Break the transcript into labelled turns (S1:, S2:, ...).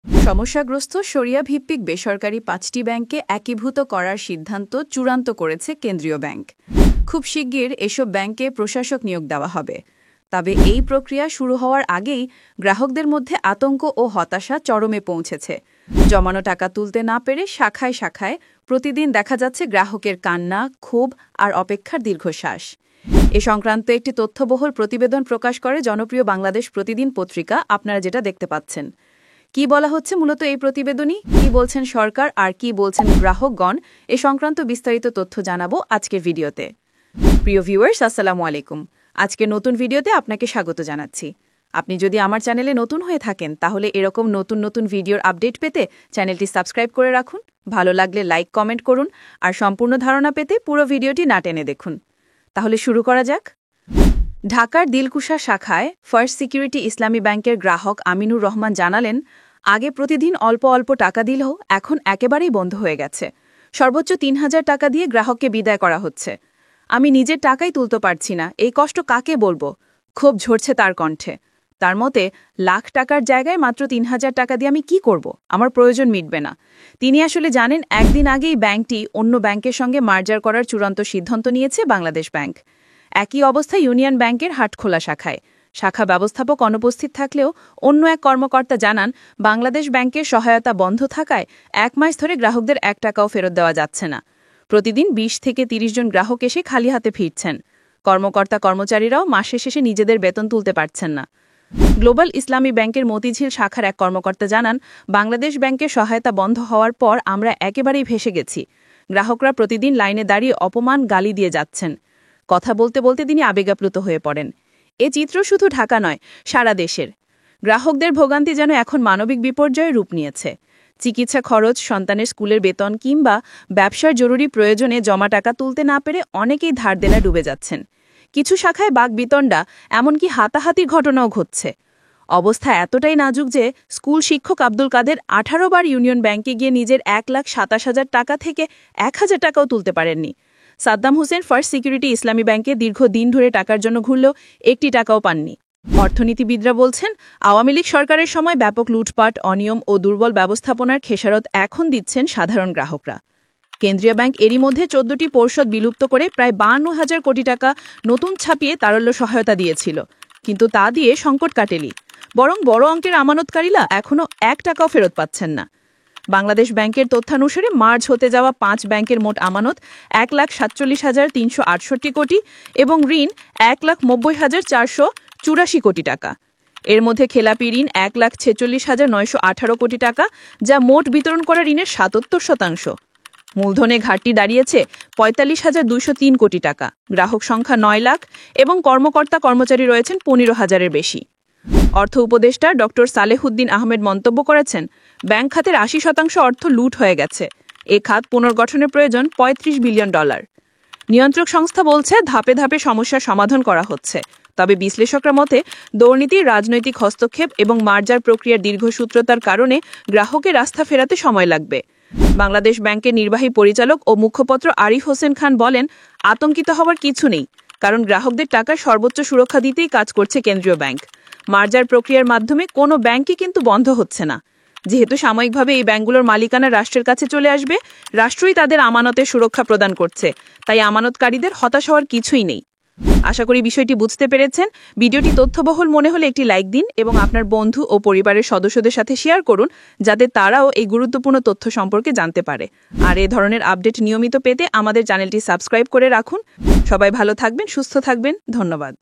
S1: সমস্যাগ্রস্ত শরিয়া ভিত্তিক বেসরকারি ৫টি ব্যাংককে একীভূত করার সিদ্ধান্ত চূড়ান্ত করেছে কেন্দ্রীয় ব্যাংক। খুব শিগগির এসব ব্যাংকে প্রশাসক নিয়োগ দেওয়া হবে। তবে এই প্রক্রিয়া শুরু হওয়ার আগেই গ্রাহকদের মধ্যে আতঙ্ক ও হতাশা চরমে পৌঁছেছে। জমানো টাকা তুলতে না পেরে শাখায় শাখায় প্রতিদিন দেখা যাচ্ছে গ্রাহকের কান্না, ক্ষোভ আর অপেক্ষার দীর্ঘশ্বাস। এ সংক্রান্ত একটি তথ্যবহুল প্রতিবেদন প্রকাশ করে জনপ্রিয় বাংলাদেশ প্রতিদিন পত্রিকা, আপনারা যেটা দেখতে পাচ্ছেন। কি বলা হচ্ছে মূলত এই প্রতিবেদনই, কি বলছেন সরকার আর কি বলছেন গ্রাহকগণ, এ সংক্রান্ত বিস্তারিত তথ্য জানাবো আজকের ভিডিওতে। প্রিয় ভিউয়ার্স, আসসালামু আলাইকুম। আজকের নতুন ভিডিওতে আপনাকে স্বাগত জানাচ্ছি। আপনি যদি আমার চ্যানেলে নতুন হয়ে থাকেন তাহলে এরকম নতুন নতুন ভিডিওর আপডেট পেতে চ্যানেলটি সাবস্ক্রাইব করে রাখুন। ভালো লাগলে লাইক, কমেন্ট করুন আর সম্পূর্ণ ধারণা পেতে পুরো ভিডিওটি না টেনে দেখুন। তাহলে শুরু করা যাক। ঢাকার দিলকুশা শাখায় ফার্স্ট সিকিউরিটি ইসলামী ব্যাংকের গ্রাহক আমিনুর রহমান জানালেন, আগে প্রতিদিন অল্প অল্প টাকা দিলেও এখন একেবারেই বন্ধ হয়ে গেছে। সর্বোচ্চ ৩,০০০ টাকা দিয়ে গ্রাহককে বিদায় করা হচ্ছে। আমি নিজের টাকাই তুলতে পারছি না, এই কষ্ট কাকে বলবো? ক্ষোভ ঝরছে তার কণ্ঠে। তার মতে, লাখ টাকার জায়গায় মাত্র ৩,০০০ টাকা দিয়ে আমি কি করব? আমার প্রয়োজন মিটবে না। তিনি আসলে জানেন, একদিন আগেই ব্যাংকটি অন্য ব্যাংকের সঙ্গে মার্জার করার চূড়ান্ত সিদ্ধান্ত নিয়েছে বাংলাদেশ ব্যাংক। একই অবস্থা ইউনিয়ন ব্যাংকের হাটখোলা শাখায়। শাখা ব্যবস্থাপক অনুপস্থিত থাকলেও অন্য এক কর্মকর্তা জানান, বাংলাদেশ ব্যাংকের সহায়তা বন্ধ থাকায় ১ মাস ধরে গ্রাহকদের ১ টাকাও ফেরত দেওয়া যাচ্ছে না। প্রতিদিন ২০ থেকে ৩০ জন গ্রাহক এসে খালি হাতে ফিরছেন। কর্মচারীরাও মাসের শেষে নিজেদের বেতন তুলতে পারছেন না। গ্লোবাল ইসলামী ব্যাংকের মতিঝিল শাখার এক কর্মকর্তা জানান, বাংলাদেশ ব্যাংকের সহায়তা বন্ধ হওয়ার পর আমরা একেবারেই ভেসে গেছি। গ্রাহকরা প্রতিদিন লাইনে দাঁড়িয়ে অপমান, গালি দিয়ে যাচ্ছেন। কথা বলতে বলতে তিনি আবেগাপ্লুত হয়ে পড়েন। এ চিত্র শুধু ঢাকা নয়, সারা দেশের। গ্রাহকদের ভোগান্তি যেন এখন মানবিক বিপর্যয়ের রূপ নিয়েছে। চিকিৎসা খরচ, সন্তানের স্কুলের বেতন কিংবা ব্যবসার জরুরি প্রয়োজনে জমা টাকা তুলতে না পেরে অনেকেই ধার দেনা ডুবে যাচ্ছেন। কিছু শাখায় বাকবিতণ্ডা, এমনকি হাতাহাতির ঘটনাও ঘটছে। অবস্থা এতটাই নাজুক যে স্কুল শিক্ষক আব্দুল কাদের ১৮ বার ইউনিয়ন ব্যাংকে গিয়ে নিজের ১,২৭,০০০ টাকা থেকে ১,০০০ টাকাও তুলতে পারেননি। সাদ্দাম হোসেন ফার্স্ট সিকিউরিটি ইসলামী ব্যাংকে দীর্ঘদিন ধরে টাকার জন্য ঘুরলেও ১টি টাকাও পাননি। অর্থনীতিবিদরা বলছেন, আওয়ামী লীগ সরকারের সময় ব্যাপক লুটপাট, অনিয়ম ও দুর্বল ব্যবস্থাপনার খেসারত এখন দিচ্ছেন সাধারণ গ্রাহকরা। কেন্দ্রীয় ব্যাংক এরই মধ্যে ১৪টি পর্ষদ বিলুপ্ত করে প্রায় ৫২,০০০ কোটি টাকা নতুন ছাপিয়ে তারল্য সহায়তা দিয়েছিল। কিন্তু তা দিয়ে সংকট কাটেনি, বরং বড় অঙ্কের আমানতকারীরা এখনও ১ টাকাও ফেরত পাচ্ছেন না। বাংলাদেশ ব্যাংকের তথ্যানুসারে মার্চ হতে যাওয়া ৫ ব্যাংকের মোট আমানত ১,৪৭,৩৬৮ কোটি এবং ঋণ ১,৯০,৪৮৪ কোটি টাকা। এর মধ্যে খেলাপি ঋণ ১,৪৬,৯১৮ কোটি টাকা, যা মোট বিতরণ করা ঋণের ৭৭%। মূলধনে ঘাটতি দাঁড়িয়েছে ৪৫,২০৩ কোটি টাকা। গ্রাহক সংখ্যা ৯ লাখ এবং কর্মচারী রয়েছেন ১৫,০০০-এর বেশি। অর্থ উপদেষ্টা ড. সালেহুদ্দিন আহমেদ মন্তব্য করেছেন, ব্যাংক খাতের ৮০% অর্থ লুট হয়ে গেছে। এ খাত পুনর্গঠনের প্রয়োজন $৩৫ বিলিয়ন। নিয়ন্ত্রক সংস্থা বলছে, ধাপে ধাপে সমস্যার সমাধান করা হচ্ছে। তবে বিশ্লেষকরা মতে, দুর্নীতি, রাজনৈতিক হস্তক্ষেপ এবং মার্জার প্রক্রিয়ার দীর্ঘসূত্রতার কারণে গ্রাহকের আস্থা ফেরাতে সময় লাগবে। বাংলাদেশ ব্যাংকের নির্বাহী পরিচালক ও মুখপাত্র আরিফ হোসেন খান বলেন, আতঙ্কিত হওয়ার কিছু নেই, কারণ গ্রাহকদের টাকার সর্বোচ্চ সুরক্ষা দিতেই কাজ করছে কেন্দ্রীয় ব্যাংক। মার্জার প্রক্রিয়ার মাধ্যমে কোনো ব্যাংকই কিন্তু বন্ধ হচ্ছে না। যেহেতু সাময়িকভাবে এই ব্যাংকগুলোর মালিকানা রাষ্ট্রের কাছে চলে আসবে, রাষ্ট্রই তাদের আমানতের সুরক্ষা প্রদান করছে, তাই আমানতকারীদের হতাশ হওয়ার কিছুই নেই। আশা করি বিষয়টি বুঝতে পেরেছেন। ভিডিওটি তথ্যবহুল মনে হলে একটি লাইক দিন এবং আপনার বন্ধু ও পরিবারের সদস্যদের সাথে শেয়ার করুন, যাতে তারাও এই গুরুত্বপূর্ণ তথ্য সম্পর্কে জানতে পারে। আর এ ধরনের আপডেট নিয়মিত পেতে আমাদের চ্যানেলটি সাবস্ক্রাইব করে রাখুন। সবাই ভালো থাকবেন, সুস্থ থাকবেন। ধন্যবাদ।